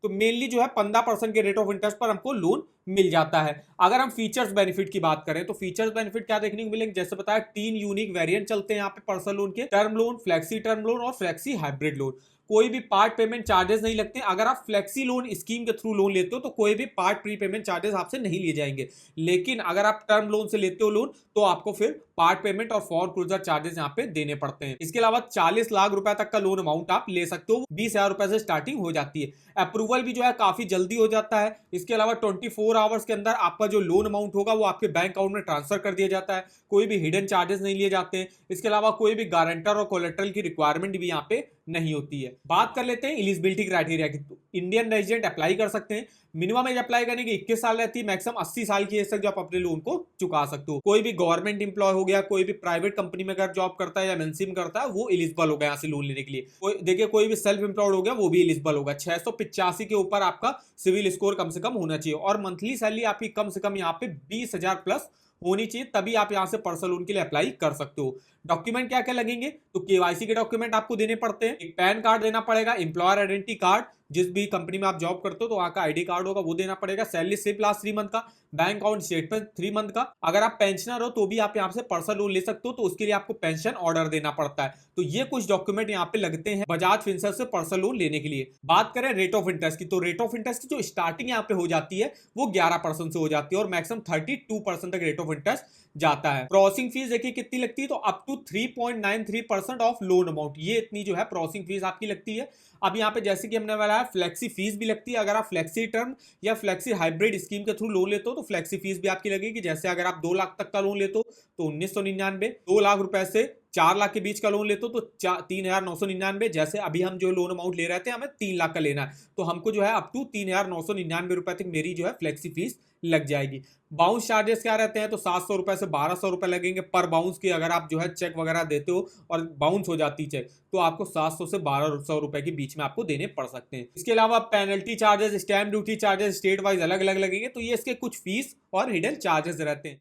तो मेनली जो है 15% के रेट ऑफ इंटरेस्ट पर हमको लोन मिल जाता है। अगर हम फीचर्स बेनिफिट की बात करें तो फीचर्स बेनिफिट क्या देखने को मिलेंगे, जैसे बताया 3 यूनिक वेरिएंट चलते हैं यहाँ पे पर्सनल लोन के, term loan, flexi term loan और फ्लेक्सी हाइब्रिड लोन। कोई भी पार्ट पेमेंट चार्जेस नहीं लगते। अगर आप फ्लेक्सी लोन स्कीम के थ्रू लोन लेते हो तो कोई भी पार्ट प्री पेमेंट चार्जेस आपसे नहीं लिए जाएंगे, लेकिन अगर आप टर्म लोन से लेते हो लोन तो आपको फिर पार्ट पेमेंट और फॉर क्लोजर चार्जेस यहाँ पे देने पड़ते हैं। इसके अलावा 40 लाख रुपए तक का लोन अमाउंट आप ले सकते हो, 20,000 रुपए से स्टार्टिंग हो जाती है। अप्रूवल भी जो है काफी जल्दी हो जाता है। इसके अलावा 24 आवर्स के अंदर आपका जो लोन अमाउंट होगा वो आपके बैंक अकाउंट में ट्रांसफर कर दिया जाता है। कोई भी हिडन चार्जेस नहीं लिए जाते हैं। इसके अलावा कोई भी गारंटर और कोलेट्रल की रिक्वायरमेंट भी यहाँ पे नहीं होती है। बात कर लेते हैं एलिजिबिलिटी क्राइटेरिया की। तो इंडियन रेजिडेंट अप्लाई कर सकते हैं। मिनिमम एज अप्लाई करने की 21 साल रहती है, मैक्सिमम 80 साल की एज तक जो आप अपने लोन को चुका सकते हो। कोई भी गवर्नमेंट इंप्लॉय हो गया, कोई भी प्राइवेट कंपनी में अगर जॉब करता है या एमएनसी में करता है, वो एलिजिबल होगा यहाँ से लोन लेने के लिए। देखिए कोई भी सेल्फ एम्प्लॉयड हो गया वो भी एलिजिबल होगा। 685 के ऊपर आपका सिविल स्कोर कम से कम होना चाहिए और मंथली सैलरी आपकी कम से कम यहाँ पे 20,000 प्लस होनी चाहिए, तभी आप यहां से पर्सनल लोन के लिए अप्लाई कर सकते हो। डॉक्यूमेंट क्या क्या लगेंगे, तो केवाईसी के डॉक्यूमेंट आपको देने पड़ते हैं। एक पैन कार्ड देना पड़ेगा, एम्प्लॉयर आइडेंटिटी कार्ड, जिस भी कंपनी में आप जॉब करते हो तो वहां का आईडी कार्ड होगा वो देना पड़ेगा। सैलरी स्लिप लास्ट 3 मंथ का, बैंक अकाउंट स्टेटमेंट 3 मंथ का। अगर आप पेंशनर हो तो भी आप यहाँ से पर्सनल लोन ले सकते हो, तो उसके लिए आपको पेंशन ऑर्डर देना पड़ता है। तो ये कुछ डॉक्यूमेंट यहाँ पे लगते हैं बजाज फिनसर्व से पर्सनल लोन लेने के लिए। बात करें रेट ऑफ इंटरेस्ट की, तो रेट ऑफ इंटरेस्ट की जो स्टार्टिंग यहाँ पे हो जाती है वो 11% से हो जाती है और मैक्सिमम 32% तक रेट ऑफ इंटरेस्ट जाता है। प्रोसेसिंग फीस देखिए कितनी लगती है, तो up to 3.93% of loan amount, ये इतनी जो है प्रोसेसिंग फीस आपकी लगती है। अब यहाँ पे जैसे कि हमने बताया फ्लेक्सी फीस भी लगती है। अगर आप फ्लेक्सी टर्म या फ्लेक्सी हाइब्रिड स्कीम के थ्रू लोन लेते हो तो फ्लेक्सी फीस भी आपकी लगेगी। जैसे अगर आप 2 लाख तक का लोन लेते हो तो 1999, 2 लाख रुपए से 4 लाख के बीच का लोन लेते हो तो 3,999। जैसे अभी हम जो लोन अमाउंट ले रहे थे हमें 3 लाख का लेना है, तो हमको जो है अप टू 3,999 रुपए तक मेरी जो है फ्लेक्सी फीस लग जाएगी। बाउंस चार्जेस क्या रहते हैं, तो 700 रुपए से 1,200 रुपए लगेंगे पर बाउंस की। अगर आप जो है चेक वगैरह देते हो और बाउंस हो जाती चेक तो आपको 700 से 1,200 रुपए के बीच में आपको देने पड़ सकते हैं। इसके अलावा penalty charges, stamp duty charges state wise अलग अलग लगेंगे। तो ये इसके कुछ फीस और हिडन चार्जेस रहते हैं।